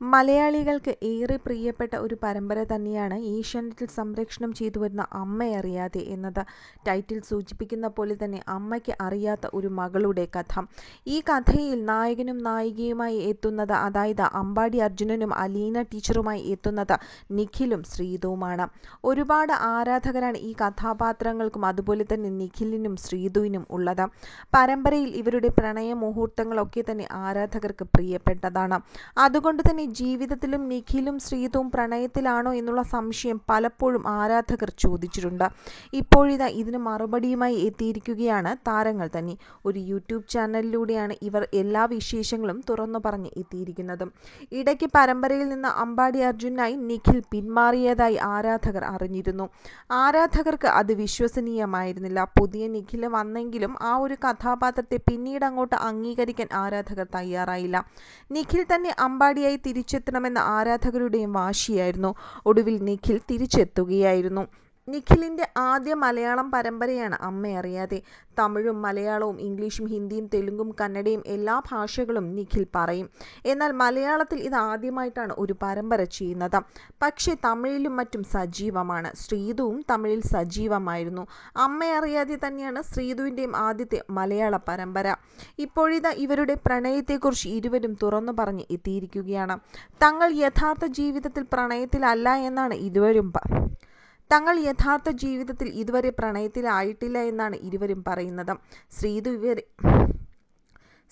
മലയാളികൾക്ക് ഏറെ പ്രിയപ്പെട്ട ഒരു പരമ്പര തന്നെയാണ് ഏഷ്യാനെറ്റിൽ സംപ്രേഷണം ചെയ്തു വരുന്ന അമ്മയറിയാതെ എന്നത്. ടൈറ്റിൽ സൂചിപ്പിക്കുന്ന പോലെ തന്നെ അമ്മയ്ക്ക് അറിയാത്ത ഒരു മകളുടെ കഥ. ഈ കഥയിൽ നായകനും നായികയുമായി എത്തുന്നത്, അതായത് അമ്പാടി അർജുനനും അലീന ടീച്ചറുമായി എത്തുന്നത് നിഖിലും ശ്രീതുവുമാണ്. ഒരുപാട് ആരാധകരാണ് ഈ കഥാപാത്രങ്ങൾക്കും അതുപോലെ തന്നെ നിഖിലിനും ശ്രീതുവിനും ഉള്ളത്. പരമ്പരയിൽ ഇവരുടെ പ്രണയ മുഹൂർത്തങ്ങളൊക്കെ തന്നെ ആരാധകർക്ക് പ്രിയപ്പെട്ടതാണ്. അതുകൊണ്ട് തന്നെ ജീവിതത്തിലും നിഖിലും ശ്രീതുവും പ്രണയത്തിലാണോ എന്നുള്ള സംശയം പലപ്പോഴും ആരാധകർ ചോദിച്ചിട്ടുണ്ട്. ഇപ്പോഴിതാ ഇതിന് മറുപടിയുമായി എത്തിയിരിക്കുകയാണ് താരങ്ങൾ തന്നെ. ഒരു യൂട്യൂബ് ചാനലിലൂടെയാണ് ഇവർ എല്ലാ വിശേഷങ്ങളും തുറന്നു പറഞ്ഞ് എത്തിയിരിക്കുന്നത്. ഇടയ്ക്ക് പരമ്പരയിൽ നിന്ന് അമ്പാടി അർജുനായി നിഖിൽ പിന്മാറിയതായി ആരാധകർ അറിഞ്ഞിരുന്നു. ആരാധകർക്ക് അത് വിശ്വസനീയമായിരുന്നില്ല. പുതിയ നിഖിൽ വന്നെങ്കിലും ആ ഒരു കഥാപാത്രത്തെ പിന്നീട് അങ്ങോട്ട് അംഗീകരിക്കാൻ ആരാധകർ തയ്യാറായില്ല. നിഖിൽ തന്നെ അമ്പാടിയായി തിരിച്ചെത്തണമെന്ന ആരാധകരുടെയും വാശിയായിരുന്നു. ഒടുവിൽ നിഖിൽ തിരിച്ചെത്തുകയായിരുന്നു. നിഖിലിൻ്റെ ആദ്യ മലയാളം പരമ്പരയാണ് അമ്മയറിയാതെ. തമിഴും മലയാളവും ഇംഗ്ലീഷും ഹിന്ദിയും തെലുങ്കും കന്നഡയും എല്ലാ ഭാഷകളും നിഖിൽ പറയും. എന്നാൽ മലയാളത്തിൽ ഇത് ആദ്യമായിട്ടാണ് ഒരു പരമ്പര ചെയ്യുന്നത്. പക്ഷേ തമിഴിലും മറ്റും സജീവമാണ്. ശ്രീതുവും തമിഴിൽ സജീവമായിരുന്നു. അമ്മയറിയാതെ തന്നെയാണ് ശ്രീതുവിൻ്റെയും ആദ്യത്തെ മലയാള പരമ്പര. ഇപ്പോഴിതാ ഇവരുടെ പ്രണയത്തെക്കുറിച്ച് ഇരുവരും തുറന്നു പറഞ്ഞ് എത്തിയിരിക്കുകയാണ്. തങ്ങൾ യഥാർത്ഥ ജീവിതത്തിൽ പ്രണയത്തിലല്ല എന്നാണ് ഇതുവരെ പ്രണയത്തിലായിട്ടില്ല എന്നാണ് ഇരുവരും പറയുന്നത്.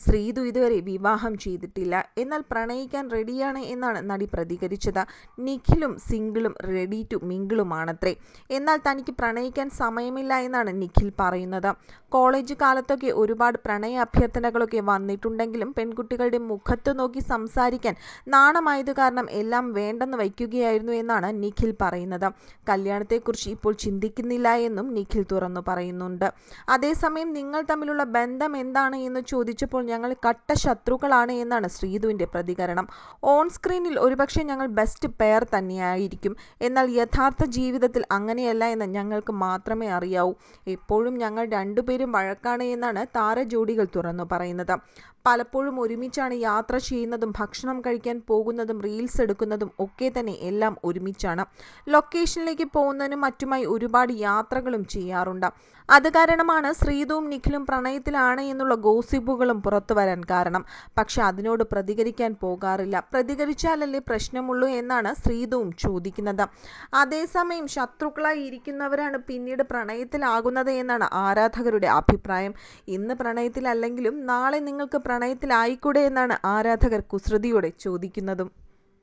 ശ്രീതു ഇതുവരെ വിവാഹം ചെയ്തിട്ടില്ല, എന്നാൽ പ്രണയിക്കാൻ റെഡിയാണ് എന്നാണ് നടി പ്രതികരിച്ചത്. നിഖിലും സിംഗിളും റെഡി ടു മിങ്കിളുമാണത്രേ. എന്നാൽ തനിക്ക് പ്രണയിക്കാൻ സമയമില്ല എന്നാണ് നിഖിൽ പറയുന്നത്. കോളേജ് കാലത്തൊക്കെ ഒരുപാട് പ്രണയ അഭ്യർത്ഥനകളൊക്കെ വന്നിട്ടുണ്ടെങ്കിലും പെൺകുട്ടികളുടെ മുഖത്ത് നോക്കി സംസാരിക്കാൻ നാണമായത് കാരണം എല്ലാം വേണ്ടെന്ന് വയ്ക്കുകയായിരുന്നു എന്നാണ് നിഖിൽ പറയുന്നത്. കല്യാണത്തെക്കുറിച്ച് ഇപ്പോൾ ചിന്തിക്കുന്നില്ല എന്നും നിഖിൽ തുറന്നു പറയുന്നുണ്ട്. അതേസമയം നിങ്ങൾ തമ്മിലുള്ള ബന്ധം എന്താണ് എന്ന് ചോദിച്ചപ്പോൾ ഞങ്ങൾ കട്ട ശത്രുക്കളാണ് എന്നാണ് ശ്രീതുവിൻ്റെ പ്രതികരണം. ഓൺ സ്ക്രീനിൽ ഒരുപക്ഷെ ഞങ്ങൾ ബെസ്റ്റ് പെയർ തന്നെയായിരിക്കും, എന്നാൽ യഥാർത്ഥ ജീവിതത്തിൽ അങ്ങനെയല്ല എന്ന് ഞങ്ങൾക്ക് മാത്രമേ അറിയാവൂ. എപ്പോഴും ഞങ്ങൾ രണ്ടുപേരും വഴക്കാണ് എന്നാണ് താരജോഡികൾ തുറന്നു പറയുന്നത്. പലപ്പോഴും ഒരുമിച്ചാണ് യാത്ര ചെയ്യുന്നതും ഭക്ഷണം കഴിക്കാൻ പോകുന്നതും റീൽസ് എടുക്കുന്നതും ഒക്കെ തന്നെ എല്ലാം ഒരുമിച്ചാണ്. ലൊക്കേഷനിലേക്ക് പോകുന്നതിനും മറ്റുമായി ഒരുപാട് യാത്രകളും ചെയ്യാറുണ്ട്. അത് കാരണമാണ് ശ്രീതുവും നിഖിലും പ്രണയത്തിലാണ് എന്നുള്ള ഗോസിപ്പുകളും പുറത്തു വരാൻ കാരണം. പക്ഷെ അതിനോട് പ്രതികരിക്കാൻ പോകാറില്ല. പ്രതികരിച്ചാലല്ലേ പ്രശ്നമുള്ളൂ എന്നാണ് ശ്രീതുവും ചോദിക്കുന്നത്. അതേസമയം ശത്രുക്കളായി ഇരിക്കുന്നവരാണ് പിന്നീട് പ്രണയത്തിലാകുന്നത് എന്നാണ് ആരാധകരുടെ അഭിപ്രായം. ഇന്ന് പ്രണയത്തിലല്ലെങ്കിലും നാളെ നിങ്ങൾക്ക് പ്രണയത്തിലായിക്കൂടെ എന്നാണ് ആരാധകർ കുസൃതിയോടെ ചോദിക്കുന്നതും.